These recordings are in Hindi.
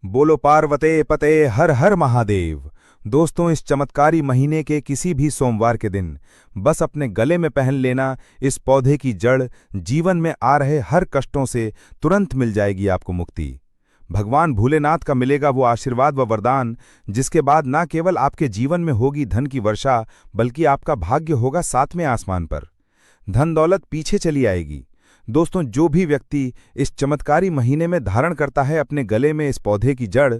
बोलो पार्वते पते हर हर महादेव। दोस्तों, इस चमत्कारी महीने के किसी भी सोमवार के दिन बस अपने गले में पहन लेना इस पौधे की जड़। जीवन में आ रहे हर कष्टों से तुरंत मिल जाएगी आपको मुक्ति। भगवान भोलेनाथ का मिलेगा वो आशीर्वाद व वरदान, जिसके बाद ना केवल आपके जीवन में होगी धन की वर्षा, बल्कि आपका भाग्य होगा सातवें आसमान पर। धन दौलत पीछे चली आएगी। दोस्तों, जो भी व्यक्ति इस चमत्कारी महीने में धारण करता है अपने गले में इस पौधे की जड़,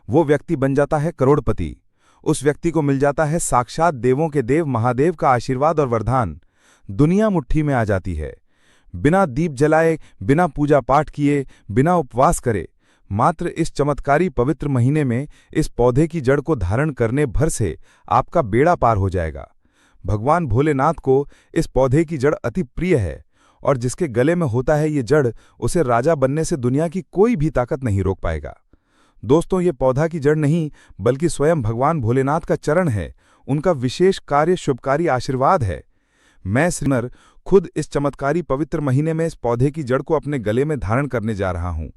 वो व्यक्ति बन जाता है करोड़पति। उस व्यक्ति को मिल जाता है साक्षात देवों के देव महादेव का आशीर्वाद और वरदान। दुनिया मुट्ठी में आ जाती है। बिना दीप जलाए, बिना पूजा पाठ किए, बिना उपवास करे, मात्र इस चमत्कारी पवित्र महीने में इस पौधे की जड़ को धारण करने भर से आपका बेड़ा पार हो जाएगा। भगवान भोलेनाथ को इस पौधे की जड़ अति प्रिय है, और जिसके गले में होता है ये जड़, उसे राजा बनने से दुनिया की कोई भी ताकत नहीं रोक पाएगा। दोस्तों, ये पौधा की जड़ नहीं, बल्कि स्वयं भगवान भोलेनाथ का चरण है, उनका विशेष कार्य शुभकारी आशीर्वाद है। मैं श्रीनर खुद इस चमत्कारी पवित्र महीने में इस पौधे की जड़ को अपने गले में धारण करने जा रहा हूं,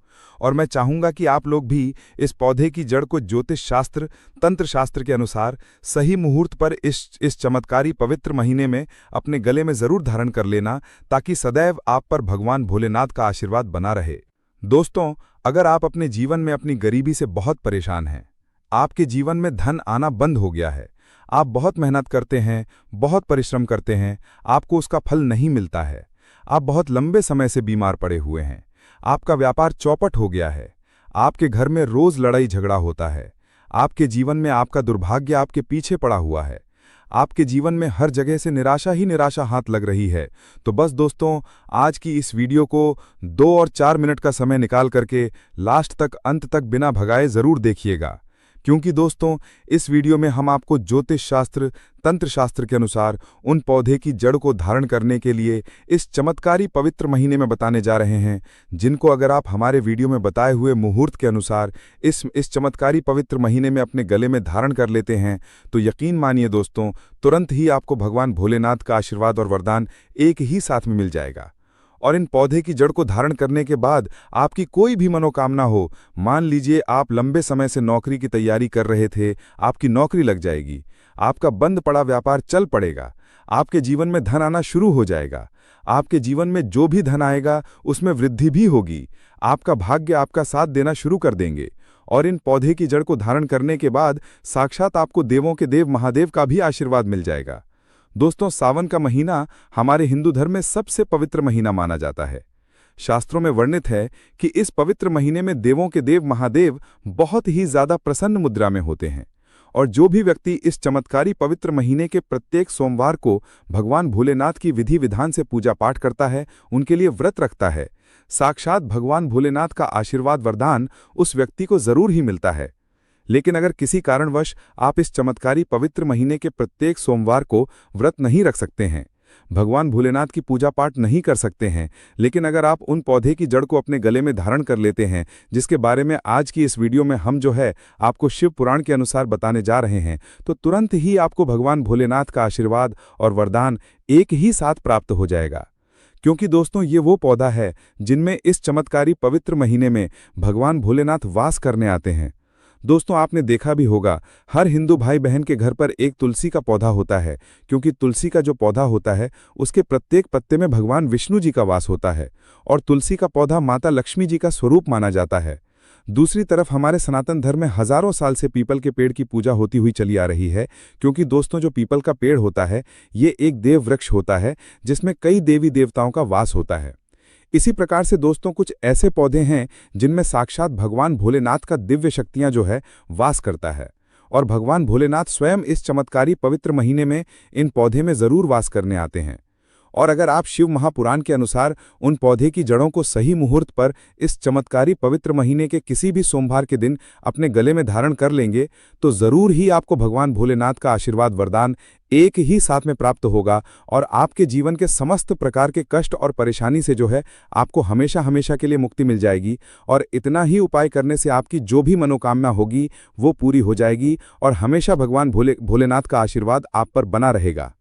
और मैं चाहूंगा कि आप लोग भी इस पौधे की जड़ को ज्योतिष शास्त्र, तंत्र शास्त्र के अनुसार सही मुहूर्त पर इस चमत्कारी पवित्र महीने में अपने गले में जरूर धारण कर लेना, ताकि सदैव आप पर भगवान भोलेनाथ का आशीर्वाद बना रहे। दोस्तों, अगर आप अपने जीवन में अपनी गरीबी से बहुत परेशान हैं, आपके जीवन में धन आना बंद हो गया है, आप बहुत मेहनत करते हैं, बहुत परिश्रम करते हैं, आपको उसका फल नहीं मिलता है, आप बहुत लंबे समय से बीमार पड़े हुए हैं, आपका व्यापार चौपट हो गया है, आपके घर में रोज लड़ाई झगड़ा होता है, आपके जीवन में आपका दुर्भाग्य आपके पीछे पड़ा हुआ है, आपके जीवन में हर जगह से निराशा ही निराशा हाथ लग रही है, तो बस दोस्तों, आज की इस वीडियो को 2 और 4 मिनट का समय निकाल करके लास्ट तक, अंत तक बिना भगाए जरूर देखिएगा। क्योंकि दोस्तों, इस वीडियो में हम आपको ज्योतिष शास्त्र, तंत्र शास्त्र के अनुसार उन पौधे की जड़ को धारण करने के लिए इस चमत्कारी पवित्र महीने में बताने जा रहे हैं, जिनको अगर आप हमारे वीडियो में बताए हुए मुहूर्त के अनुसार इस चमत्कारी पवित्र महीने में अपने गले में धारण कर लेते हैं, तो यकीन मानिए दोस्तों, तुरंत ही आपको भगवान भोलेनाथ का आशीर्वाद और वरदान एक ही साथ में मिल जाएगा। और इन पौधे की जड़ को धारण करने के बाद आपकी कोई भी मनोकामना हो, मान लीजिए आप लंबे समय से नौकरी की तैयारी कर रहे थे, आपकी नौकरी लग जाएगी, आपका बंद पड़ा व्यापार चल पड़ेगा, आपके जीवन में धन आना शुरू हो जाएगा, आपके जीवन में जो भी धन आएगा उसमें वृद्धि भी होगी, आपका भाग्य आपका साथ देना शुरू कर देंगे। और इन पौधे की जड़ को धारण करने के बाद साक्षात आपको देवों के देव महादेव का भी आशीर्वाद मिल जाएगा। दोस्तों, सावन का महीना हमारे हिंदू धर्म में सबसे पवित्र महीना माना जाता है। शास्त्रों में वर्णित है कि इस पवित्र महीने में देवों के देव महादेव बहुत ही ज्यादा प्रसन्न मुद्रा में होते हैं, और जो भी व्यक्ति इस चमत्कारी पवित्र महीने के प्रत्येक सोमवार को भगवान भोलेनाथ की विधि विधान से पूजा पाठ करता है, उनके लिए व्रत रखता है, साक्षात भगवान भोलेनाथ का आशीर्वाद वरदान उस व्यक्ति को जरूर ही मिलता है। लेकिन अगर किसी कारणवश आप इस चमत्कारी पवित्र महीने के प्रत्येक सोमवार को व्रत नहीं रख सकते हैं, भगवान भोलेनाथ की पूजा पाठ नहीं कर सकते हैं, लेकिन अगर आप उन पौधे की जड़ को अपने गले में धारण कर लेते हैं, जिसके बारे में आज की इस वीडियो में हम जो है आपको शिव पुराण के अनुसार बताने जा रहे हैं, तो तुरंत ही आपको भगवान भोलेनाथ का आशीर्वाद और वरदान एक ही साथ प्राप्त हो जाएगा। क्योंकि दोस्तों, ये वो पौधा है जिनमें इस चमत्कारी पवित्र महीने में भगवान भोलेनाथ वास करने आते हैं। दोस्तों, आपने देखा भी होगा, हर हिंदू भाई बहन के घर पर एक तुलसी का पौधा होता है, क्योंकि तुलसी का जो पौधा होता है उसके प्रत्येक पत्ते में भगवान विष्णु जी का वास होता है, और तुलसी का पौधा माता लक्ष्मी जी का स्वरूप माना जाता है। दूसरी तरफ हमारे सनातन धर्म में हजारों साल से पीपल के पेड़ की पूजा होती हुई चली आ रही है, क्योंकि दोस्तों, जो पीपल का पेड़ होता है ये एक देव वृक्ष होता है, जिसमें कई देवी देवताओं का वास होता है। इसी प्रकार से दोस्तों, कुछ ऐसे पौधे हैं जिनमें साक्षात भगवान भोलेनाथ का दिव्य शक्तियां जो है वास करता है, और भगवान भोलेनाथ स्वयं इस चमत्कारी पवित्र महीने में इन पौधे में जरूर वास करने आते हैं। और अगर आप शिव महापुराण के अनुसार उन पौधे की जड़ों को सही मुहूर्त पर इस चमत्कारी पवित्र महीने के किसी भी सोमवार के दिन अपने गले में धारण कर लेंगे, तो जरूर ही आपको भगवान भोलेनाथ का आशीर्वाद वरदान एक ही साथ में प्राप्त होगा, और आपके जीवन के समस्त प्रकार के कष्ट और परेशानी से जो है आपको हमेशा हमेशा के लिए मुक्ति मिल जाएगी। और इतना ही उपाय करने से आपकी जो भी मनोकामना होगी वो पूरी हो जाएगी, और हमेशा भगवान भोलेनाथ का आशीर्वाद आप पर बना रहेगा।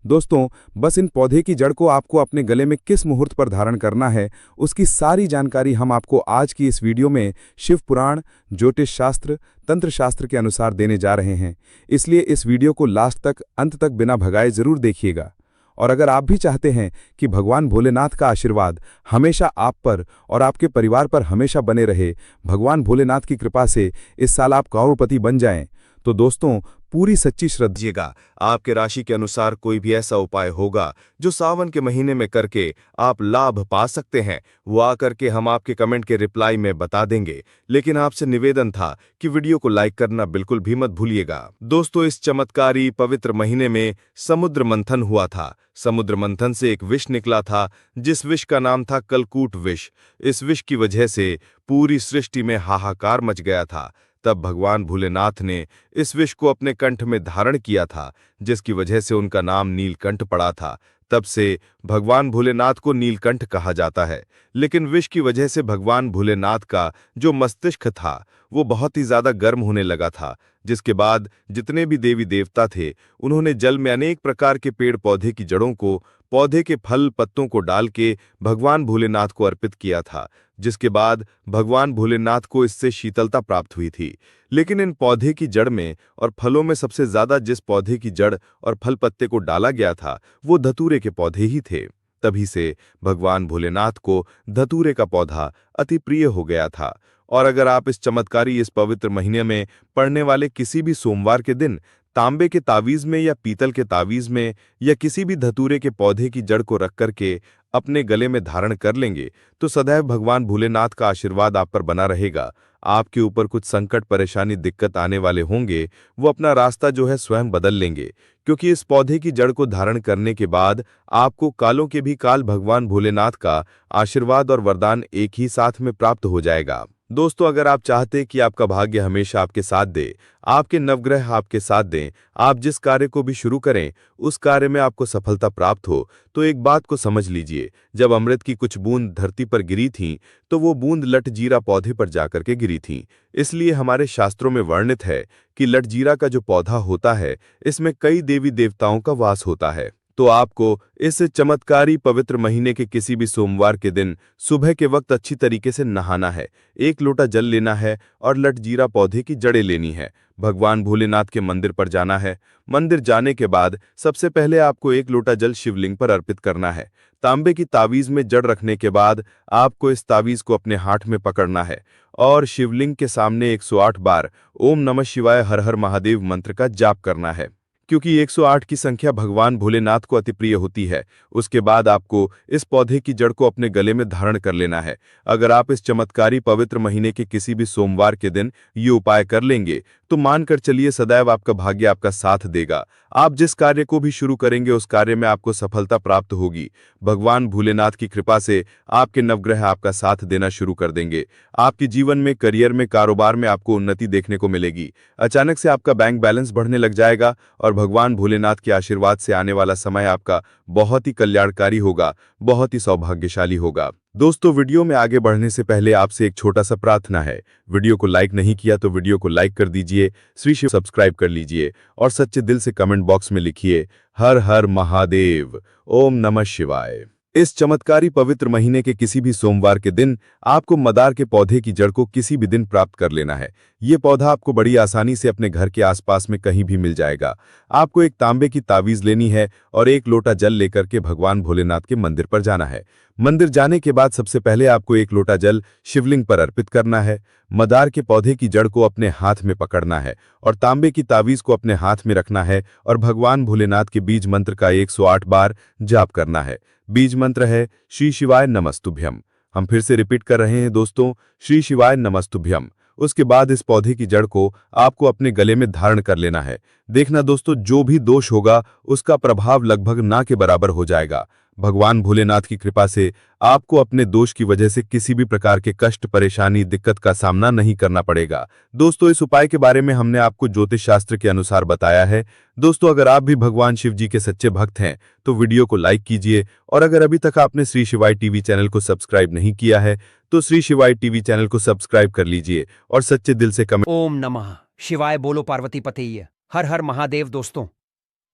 दोस्तों, बस इन पौधे की जड़ को आपको अपने गले में किस मुहूर्त पर धारण करना है, उसकी सारी जानकारी हम आपको आज की इस वीडियो में शिव पुराण, ज्योतिष शास्त्र, तंत्र शास्त्र के अनुसार देने जा रहे हैं। इसलिए इस वीडियो को लास्ट तक, अंत तक बिना भगाए जरूर देखिएगा। और अगर आप भी चाहते हैं कि भगवान भोलेनाथ का आशीर्वाद हमेशा आप पर और आपके परिवार पर हमेशा बने रहे, भगवान भोलेनाथ की कृपा से इस साल आप करोड़पति बन जाएं, तो दोस्तों पूरी सच्ची श्रद्धा आपके राशि के अनुसार कोई भी ऐसा उपाय होगा जो सावन के महीने में करके आप लाभ पा सकते हैं, वो आकर के हम आपके कमेंट के रिप्लाई में बता देंगे। लेकिन आपसे निवेदन था कि वीडियो को लाइक करना बिल्कुल भी मत भूलिएगा। दोस्तों, इस चमत्कारी पवित्र महीने में समुद्र मंथन हुआ था। समुद्र मंथन से एक विष निकला था, जिस विष का नाम था कलकूट विष। इस विष की वजह से पूरी सृष्टि में हाहाकार मच गया था। तब भगवान भोलेनाथ ने इस विष को अपने कंठ में धारण किया था, जिसकी वजह से उनका नाम नीलकंठ पड़ा था। तब से भगवान भोलेनाथ को नीलकंठ कहा जाता है। लेकिन विष की वजह से भगवान भोलेनाथ का जो मस्तिष्क था वो बहुत ही ज्यादा गर्म होने लगा था, जिसके बाद जितने भी देवी देवता थे उन्होंने जल में अनेक प्रकार के पेड़ पौधे की जड़ों को, पौधे के फल पत्तों को डाल के भगवान भोलेनाथ को अर्पित किया था, जिसके बाद भगवान भोलेनाथ को इससे शीतलता प्राप्त हुई थी। लेकिन इन पौधे की जड़ में और फलों में सबसे ज्यादा जिस पौधे की जड़ और फल पत्ते को डाला गया था वो धतूरे के पौधे ही थे। तभी से भगवान भोलेनाथ को धतूरे का पौधा अति प्रिय हो गया था। और अगर आप इस चमत्कारी इस पवित्र महीने में पड़ने वाले किसी भी सोमवार के दिन तांबे के तावीज में या पीतल के तावीज में या किसी भी धतूरे के पौधे की जड़ को रख करके अपने गले में धारण कर लेंगे, तो सदैव भगवान भोलेनाथ का आशीर्वाद आप पर बना रहेगा। आपके ऊपर कुछ संकट, परेशानी, दिक्कत आने वाले होंगे, वो अपना रास्ता जो है स्वयं बदल लेंगे, क्योंकि इस पौधे की जड़ को धारण करने के बाद आपको कालों के भी काल भगवान भोलेनाथ का आशीर्वाद और वरदान एक ही साथ में प्राप्त हो जाएगा। दोस्तों, अगर आप चाहते कि आपका भाग्य हमेशा आपके साथ दे, आपके नवग्रह आपके साथ दें, आप जिस कार्य को भी शुरू करें उस कार्य में आपको सफलता प्राप्त हो, तो एक बात को समझ लीजिए। जब अमृत की कुछ बूंद धरती पर गिरी थीं, तो वो बूंद लटजीरा पौधे पर जाकर के गिरी थीं। इसलिए हमारे शास्त्रों में वर्णित है कि लटजीरा का जो पौधा होता है, इसमें कई देवी देवताओं का वास होता है। तो आपको इस चमत्कारी पवित्र महीने के किसी भी सोमवार के दिन सुबह के वक्त अच्छी तरीके से नहाना है, एक लोटा जल लेना है और लटजीरा पौधे की जड़ें लेनी है। भगवान भोलेनाथ के मंदिर पर जाना है। मंदिर जाने के बाद सबसे पहले आपको एक लोटा जल शिवलिंग पर अर्पित करना है। तांबे की तावीज में जड़ रखने के बाद आपको इस तावीज को अपने हाथ में पकड़ना है और शिवलिंग के सामने 108 बार ओम नमः शिवाय हर हर महादेव मंत्र का जाप करना है, क्योंकि 108 की संख्या भगवान भोलेनाथ को अति प्रिय होती है। उसके बाद आपको इस पौधे की जड़ को अपने गले में धारण कर लेना है। अगर आप इस चमत्कारी पवित्र महीने के किसी भी सोमवार के दिन ये उपाय कर लेंगे, तो मानकर चलिए सदैव आपका भाग्य आपका साथ देगा। आप जिस कार्य को भी शुरू करेंगे उस कार्य में आपको सफलता प्राप्त होगी। भगवान भोलेनाथ की कृपा से आपके नवग्रह आपका साथ देना शुरू कर देंगे। आपके जीवन में, करियर में, कारोबार में आपको उन्नति देखने को मिलेगी। अचानक से आपका बैंक बैलेंस बढ़ने लग जाएगा और भगवान भोलेनाथ के आशीर्वाद से आने वाला समय आपका बहुत ही कल्याणकारी होगा, बहुत ही सौभाग्यशाली होगा। दोस्तों, वीडियो में आगे बढ़ने से पहले आपसे एक छोटा सा प्रार्थना है। वीडियो को लाइक नहीं किया तो वीडियो को लाइक कर दीजिए, श्री शिव सब्सक्राइब कर लीजिए और सच्चे दिल से कमेंट बॉक्स में लिखिए हर हर महादेव, ओम नमः शिवाय। इस चमत्कारी पवित्र महीने के किसी भी सोमवार के दिन आपको मदार के पौधे की जड़ को किसी भी दिन प्राप्त कर लेना है। ये पौधा आपको बड़ी आसानी से अपने घर के आसपास में कहीं भी मिल जाएगा। आपको एक तांबे की तावीज लेनी है और एक लोटा जल लेकर के भगवान भोलेनाथ के मंदिर पर जाना है। मंदिर जाने के बाद सबसे पहले आपको एक लोटा जल शिवलिंग पर अर्पित करना है। मदार के पौधे की जड़ को अपने हाथ में पकड़ना है और तांबे की तावीज को अपने हाथ में रखना है और भगवान भोलेनाथ के बीज मंत्र का 108 बार जाप करना है। बीज मंत्र है श्री शिवाय नमस्तुभ्यम। हम फिर से रिपीट कर रहे हैं दोस्तों, श्री शिवाय नमस्तुभ्यम। उसके बाद इस पौधे की जड़ को आपको अपने गले में धारण कर लेना है। देखना दोस्तों, जो भी दोष होगा उसका प्रभाव लगभग ना के बराबर हो जाएगा। भगवान भोलेनाथ की कृपा से आपको अपने दोष की वजह से किसी भी प्रकार के कष्ट, परेशानी, दिक्कत का सामना नहीं करना पड़ेगा। दोस्तों, इस उपाय के बारे में हमने आपको ज्योतिष शास्त्र के अनुसार बताया है। दोस्तों, अगर आप भी भगवान शिव जी के सच्चे भक्त हैं तो वीडियो को लाइक कीजिए और अगर अभी तक आपने श्री शिवाय टीवी चैनल को सब्सक्राइब नहीं किया है तो श्री शिवाय टीवी चैनल को सब्सक्राइब कर लीजिए और सच्चे दिल से कमेंट। ओम नमः शिवाय बोलो, पार्वती पते हर हर महादेव। दोस्तों,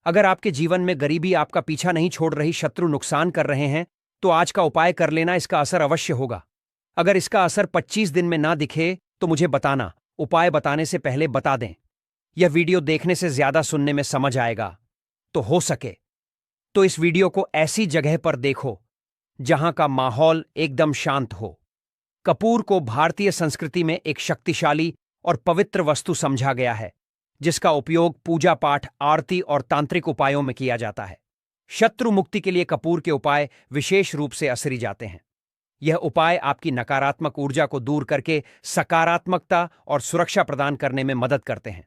अगर आपके जीवन में गरीबी आपका पीछा नहीं छोड़ रही, शत्रु नुकसान कर रहे हैं, तो आज का उपाय कर लेना, इसका असर अवश्य होगा। अगर इसका असर 25 दिन में ना दिखे तो मुझे बताना। उपाय बताने से पहले बता दें, यह वीडियो देखने से ज्यादा सुनने में समझ आएगा, तो हो सके तो इस वीडियो को ऐसी जगह पर देखो जहां का माहौल एकदम शांत हो। कपूर को भारतीय संस्कृति में एक शक्तिशाली और पवित्र वस्तु समझा गया है, जिसका उपयोग पूजा पाठ, आरती और तांत्रिक उपायों में किया जाता है। शत्रु मुक्ति के लिए कपूर के उपाय विशेष रूप से असरी जाते हैं। यह उपाय आपकी नकारात्मक ऊर्जा को दूर करके सकारात्मकता और सुरक्षा प्रदान करने में मदद करते हैं।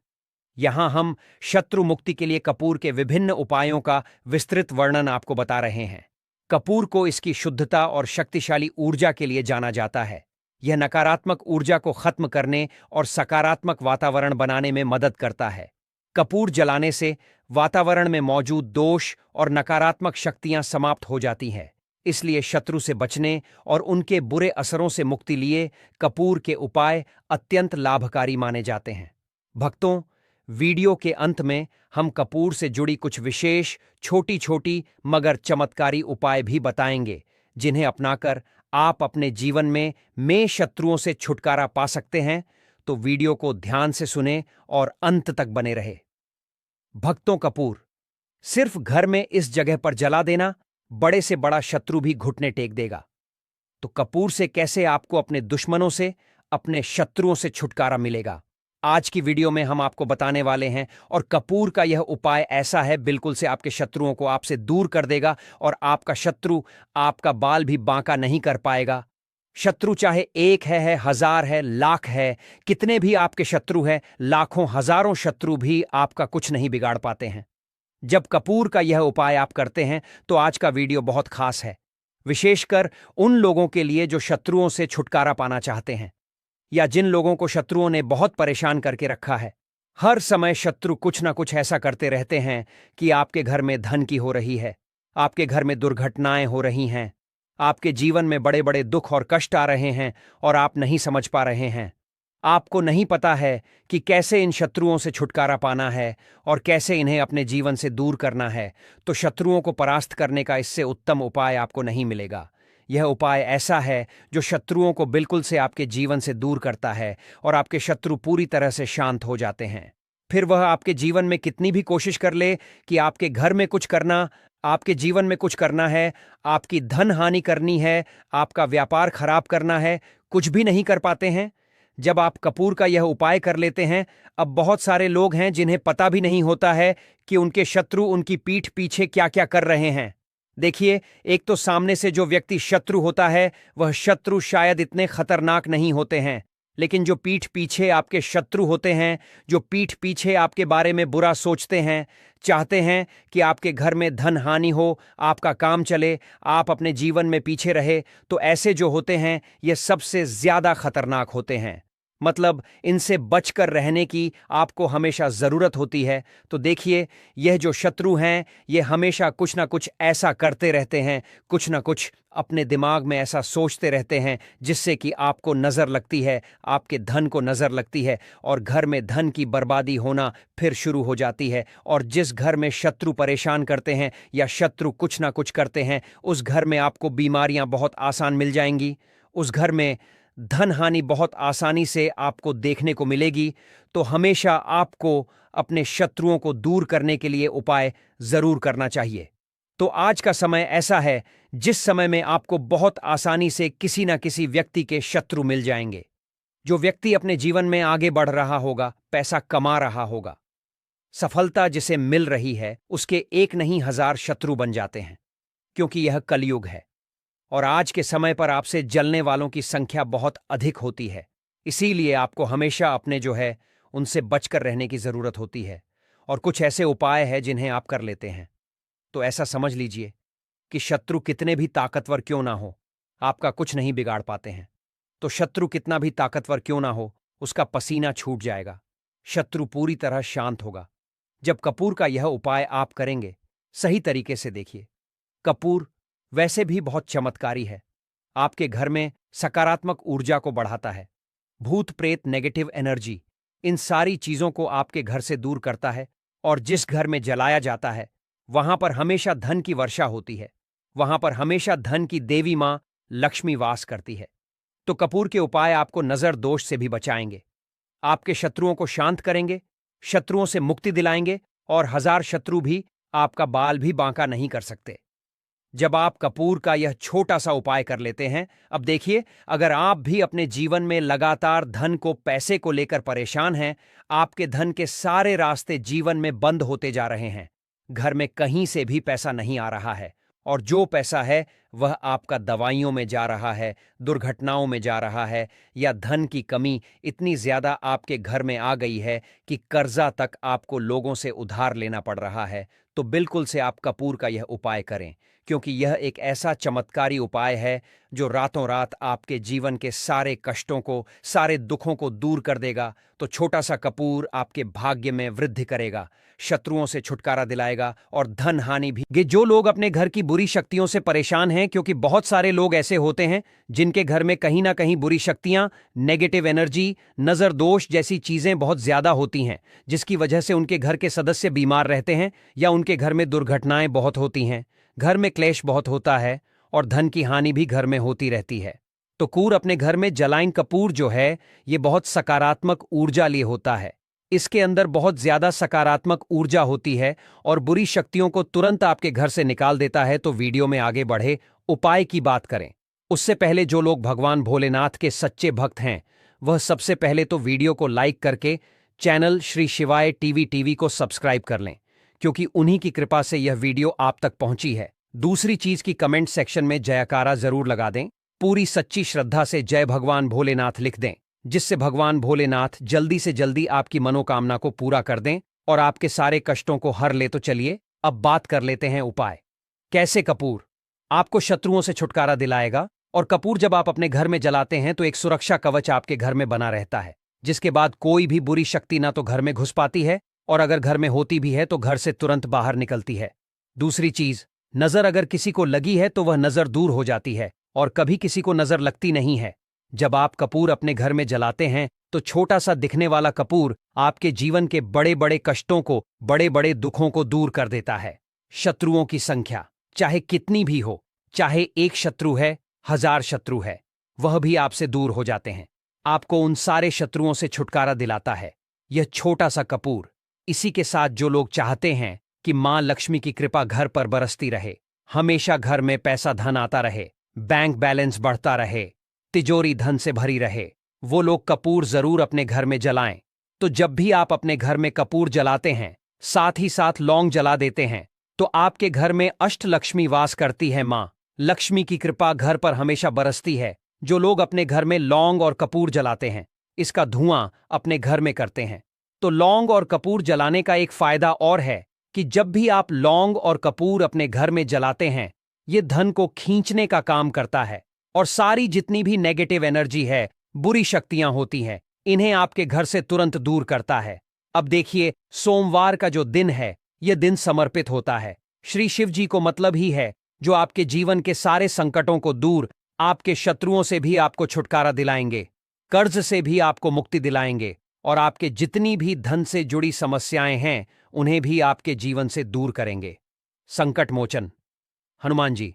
यहां हम शत्रु मुक्ति के लिए कपूर के विभिन्न उपायों का विस्तृत वर्णन आपको बता रहे हैं। कपूर को इसकी शुद्धता और शक्तिशाली ऊर्जा के लिए जाना जाता है। यह नकारात्मक ऊर्जा को खत्म करने और सकारात्मक वातावरण बनाने में मदद करता है। कपूर जलाने से वातावरण में मौजूद दोष और नकारात्मक शक्तियां समाप्त हो जाती हैं। इसलिए शत्रु से बचने और उनके बुरे असरों से मुक्ति लिए कपूर के उपाय अत्यंत लाभकारी माने जाते हैं। भक्तों, वीडियो के अंत में हम कपूर से जुड़ी कुछ विशेष छोटी छोटी मगर चमत्कारी उपाय भी बताएंगे, जिन्हें अपनाकर आप अपने जीवन में शत्रुओं से छुटकारा पा सकते हैं। तो वीडियो को ध्यान से सुने और अंत तक बने रहे। भक्तों, कपूर सिर्फ घर में इस जगह पर जला देना, बड़े से बड़ा शत्रु भी घुटने टेक देगा। तो कपूर से कैसे आपको अपने दुश्मनों से, अपने शत्रुओं से छुटकारा मिलेगा, आज की वीडियो में हम आपको बताने वाले हैं। और कपूर का यह उपाय ऐसा है, बिल्कुल से आपके शत्रुओं को आपसे दूर कर देगा और आपका शत्रु आपका बाल भी बांका नहीं कर पाएगा। शत्रु चाहे एक है, हजार है, लाख है, कितने भी आपके शत्रु हैं, लाखों हजारों शत्रु भी आपका कुछ नहीं बिगाड़ पाते हैं। जब कपूर का यह उपाय आप करते हैं तो आज का वीडियो बहुत खास है, विशेषकर उन लोगों के लिए जो शत्रुओं से छुटकारा पाना चाहते हैं, या जिन लोगों को शत्रुओं ने बहुत परेशान करके रखा है। हर समय शत्रु कुछ ना कुछ ऐसा करते रहते हैं कि आपके घर में धन की हो रही है, आपके घर में दुर्घटनाएं हो रही हैं, आपके जीवन में बड़े बड़े दुख और कष्ट आ रहे हैं और आप नहीं समझ पा रहे हैं। आपको नहीं पता है कि कैसे इन शत्रुओं से छुटकारा पाना है और कैसे इन्हें अपने जीवन से दूर करना है। तो शत्रुओं को परास्त करने का इससे उत्तम उपाय आपको नहीं मिलेगा। यह उपाय ऐसा है जो शत्रुओं को बिल्कुल से आपके जीवन से दूर करता है और आपके शत्रु पूरी तरह से शांत हो जाते हैं। फिर वह आपके जीवन में कितनी भी कोशिश कर ले कि आपके घर में कुछ करना, आपके जीवन में कुछ करना है, आपकी धन हानि करनी है, आपका व्यापार खराब करना है, कुछ भी नहीं कर पाते हैं। जब आप कपूर का यह उपाय कर लेते हैं, अब बहुत सारे लोग हैं जिन्हें पता भी नहीं होता है कि उनके शत्रु उनकी पीठ पीछे क्या क्या कर रहे हैं। देखिए, एक तो सामने से जो व्यक्ति शत्रु होता है, वह शत्रु शायद इतने खतरनाक नहीं होते हैं, लेकिन जो पीठ पीछे आपके शत्रु होते हैं, जो पीठ पीछे आपके बारे में बुरा सोचते हैं, चाहते हैं कि आपके घर में धन हानि हो, आपका काम चले, आप अपने जीवन में पीछे रहे, तो ऐसे जो होते हैं ये सबसे ज्यादा खतरनाक होते हैं। मतलब इनसे बचकर रहने की आपको हमेशा जरूरत होती है। तो देखिए, यह जो शत्रु हैं ये हमेशा कुछ ना कुछ ऐसा करते रहते हैं, कुछ ना कुछ अपने दिमाग में ऐसा सोचते रहते हैं जिससे कि आपको नजर लगती है, आपके धन को नजर लगती है और घर में धन की बर्बादी होना फिर शुरू हो जाती है। और जिस घर में शत्रु परेशान करते हैं या शत्रु कुछ ना कुछ करते हैं, उस घर में आपको बीमारियां बहुत आसान मिल जाएंगी, उस घर में धन हानि बहुत आसानी से आपको देखने को मिलेगी। तो हमेशा आपको अपने शत्रुओं को दूर करने के लिए उपाय जरूर करना चाहिए। तो आज का समय ऐसा है जिस समय में आपको बहुत आसानी से किसी न किसी व्यक्ति के शत्रु मिल जाएंगे। जो व्यक्ति अपने जीवन में आगे बढ़ रहा होगा, पैसा कमा रहा होगा, सफलता जिसे मिल रही है, उसके एक नहीं हजार शत्रु बन जाते हैं, क्योंकि यह कलयुग है और आज के समय पर आपसे जलने वालों की संख्या बहुत अधिक होती है। इसीलिए आपको हमेशा अपने जो है उनसे बचकर रहने की जरूरत होती है। और कुछ ऐसे उपाय हैं जिन्हें आप कर लेते हैं। तो ऐसा समझ लीजिए कि शत्रु कितने भी ताकतवर क्यों ना हो, आपका कुछ नहीं बिगाड़ पाते हैं। तो शत्रु कितना भी ताकतवर क्यों ना हो, उसका पसीना छूट जाएगा, शत्रु पूरी तरह शांत होगा जब कपूर का यह उपाय आप करेंगे। सही तरीके से देखिए, कपूर वैसे भी बहुत चमत्कारी है। आपके घर में सकारात्मक ऊर्जा को बढ़ाता है, भूत प्रेत, नेगेटिव एनर्जी, इन सारी चीजों को आपके घर से दूर करता है और जिस घर में जलाया जाता है वहां पर हमेशा धन की वर्षा होती है, वहां पर हमेशा धन की देवी मां लक्ष्मी वास करती है। तो कपूर के उपाय आपको नजर दोष से भी बचाएंगे, आपके शत्रुओं को शांत करेंगे, शत्रुओं से मुक्ति दिलाएंगे और 1000 शत्रु भी आपका बाल भी बांका नहीं कर सकते। जब आप कपूर का यह छोटा सा उपाय कर लेते हैं, अब देखिए, अगर आप भी अपने जीवन में लगातार धन को पैसे को लेकर परेशान हैं, आपके धन के सारे रास्ते जीवन में बंद होते जा रहे हैं, घर में कहीं से भी पैसा नहीं आ रहा है, और जो पैसा है वह आपका दवाइयों में जा रहा है, दुर्घटनाओं में जा रहा है, या धन की कमी इतनी ज्यादा आपके घर में आ गई है कि कर्जा तक आपको लोगों से उधार लेना पड़ रहा है, तो बिल्कुल से आप कपूर का यह उपाय करें, क्योंकि यह एक ऐसा चमत्कारी उपाय है जो रातों रात आपके जीवन के सारे कष्टों को, सारे दुखों को दूर कर देगा। तो छोटा सा कपूर आपके भाग्य में वृद्धि करेगा, शत्रुओं से छुटकारा दिलाएगा और धन हानि भी। जो लोग अपने घर की बुरी शक्तियों से परेशान हैं, क्योंकि बहुत सारे लोग ऐसे होते हैं जिनके घर में कहीं ना कहीं बुरी शक्तियां, नेगेटिव एनर्जी, नजर दोष जैसी चीजें बहुत ज्यादा होती हैं, जिसकी वजह से उनके घर के सदस्य बीमार रहते हैं या उनके घर में दुर्घटनाएं बहुत होती हैं, घर में क्लेश बहुत होता है और धन की हानि भी घर में होती रहती है। तो कूर अपने घर में जलाइन कपूर जो है, ये बहुत सकारात्मक ऊर्जा लिए होता है, इसके अंदर बहुत ज्यादा सकारात्मक ऊर्जा होती है और बुरी शक्तियों को तुरंत आपके घर से निकाल देता है। तो वीडियो में आगे बढ़े उपाय की बात करें उससे पहले जो लोग भगवान भोलेनाथ के सच्चे भक्त हैं, वह सबसे पहले तो वीडियो को लाइक करके चैनल श्री शिवाय टीवी को सब्सक्राइब कर लें, क्योंकि उन्हीं की कृपा से यह वीडियो आप तक पहुंची है। दूसरी चीज की कमेंट सेक्शन में जयकारा जरूर लगा दें, पूरी सच्ची श्रद्धा से जय भगवान भोलेनाथ लिख दें, जिससे भगवान भोलेनाथ जल्दी से जल्दी आपकी मनोकामना को पूरा कर दें और आपके सारे कष्टों को हर ले। तो चलिए अब बात कर लेते हैं उपाय। कैसे कपूर आपको शत्रुओं से छुटकारा दिलाएगा, और कपूर जब आप अपने घर में जलाते हैं तो एक सुरक्षा कवच आपके घर में बना रहता है, जिसके बाद कोई भी बुरी शक्ति ना तो घर में घुस पाती है, और अगर घर में होती भी है तो घर से तुरंत बाहर निकलती है। दूसरी चीज, नजर अगर किसी को लगी है तो वह नजर दूर हो जाती है और कभी किसी को नजर लगती नहीं है। जब आप कपूर अपने घर में जलाते हैं तो छोटा सा दिखने वाला कपूर आपके जीवन के बड़े बड़े कष्टों को, बड़े बड़े दुखों को दूर कर देता है। शत्रुओं की संख्या चाहे कितनी भी हो, चाहे एक शत्रु है, 1000 शत्रु है, वह भी आपसे दूर हो जाते हैं। आपको उन सारे शत्रुओं से छुटकारा दिलाता है यह छोटा सा कपूर। इसी के साथ जो लोग चाहते हैं कि मां लक्ष्मी की कृपा घर पर बरसती रहे, हमेशा घर में पैसा धन आता रहे, बैंक बैलेंस बढ़ता रहे, तिजोरी धन से भरी रहे, वो लोग कपूर जरूर अपने घर में जलाएं। तो जब भी आप अपने घर में कपूर जलाते हैं, साथ ही साथ लौंग जला देते हैं, तो आपके घर में अष्टलक्ष्मी वास करती है। मां लक्ष्मी की कृपा घर पर हमेशा बरसती है। जो लोग अपने घर में लौंग और कपूर जलाते हैं, इसका धुआं अपने घर में करते हैं, तो लौंग और कपूर जलाने का एक फायदा और है कि जब भी आप लौंग और कपूर अपने घर में जलाते हैं, ये धन को खींचने का काम करता है और सारी जितनी भी नेगेटिव एनर्जी है, बुरी शक्तियां होती हैं, इन्हें आपके घर से तुरंत दूर करता है। अब देखिए, सोमवार का जो दिन है, यह दिन समर्पित होता है श्री शिव जी को, मतलब ही है जो आपके जीवन के सारे संकटों को दूर, आपके शत्रुओं से भी आपको छुटकारा दिलाएंगे, कर्ज से भी आपको मुक्ति दिलाएंगे, और आपके जितनी भी धन से जुड़ी समस्याएं हैं उन्हें भी आपके जीवन से दूर करेंगे। संकट मोचन हनुमान जी।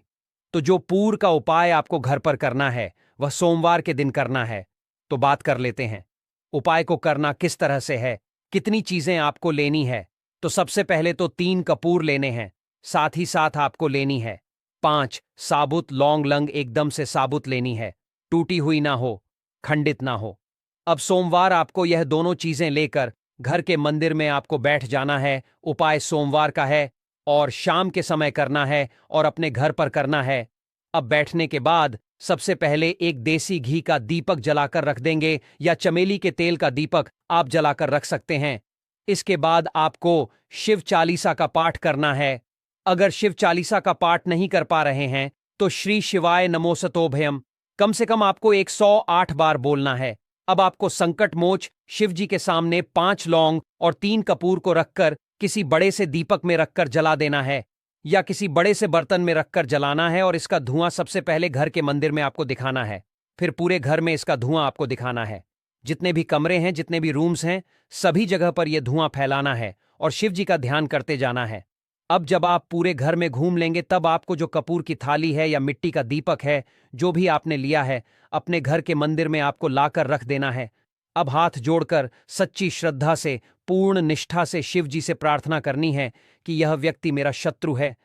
तो जो पूर का उपाय आपको घर पर करना है वह सोमवार के दिन करना है। तो बात कर लेते हैं उपाय को करना किस तरह से है, कितनी चीजें आपको लेनी है। तो सबसे पहले तो 3 कपूर लेने हैं, साथ ही साथ आपको लेनी है 5 साबुत लौंग लंग, एकदम से साबुत लेनी है, टूटी हुई ना हो, खंडित ना हो। अब सोमवार आपको यह दोनों चीजें लेकर घर के मंदिर में आपको बैठ जाना है। उपाय सोमवार का है और शाम के समय करना है और अपने घर पर करना है। अब बैठने के बाद सबसे पहले एक देसी घी का दीपक जलाकर रख देंगे, या चमेली के तेल का दीपक आप जलाकर रख सकते हैं। इसके बाद आपको शिव चालीसा का पाठ करना है। अगर शिव चालीसा का पाठ नहीं कर पा रहे हैं तो श्री शिवाय नमोस्तोभयम कम से कम आपको 108 बार बोलना है। अब आपको संकट मोच शिव जी के सामने 5 लौंग और 3 कपूर को रखकर किसी बड़े से दीपक में रखकर जला देना है, या किसी बड़े से बर्तन में रखकर जलाना है, और इसका धुआं सबसे पहले घर के मंदिर में आपको दिखाना है, फिर पूरे घर में इसका धुआं आपको दिखाना है। जितने भी कमरे हैं, जितने भी रूम्स हैं, सभी जगह पर यह धुआं फैलाना है और शिव जी का ध्यान करते जाना है। अब जब आप पूरे घर में घूम लेंगे तब आपको जो कपूर की थाली है या मिट्टी का दीपक है, जो भी आपने लिया है, अपने घर के मंदिर में आपको लाकर रख देना है। अब हाथ जोड़कर सच्ची श्रद्धा से, पूर्ण निष्ठा से शिव जी से प्रार्थना करनी है कि यह व्यक्ति मेरा शत्रु है,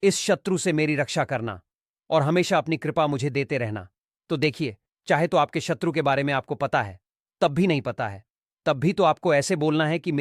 इस शत्रु से मेरी रक्षा करना और हमेशा अपनी कृपा मुझे देते रहना। तो देखिए, चाहे तो आपके शत्रु के बारे में आपको पता है, तब भी नहीं पता है, तब भी तो आपको ऐसे बोलना है कि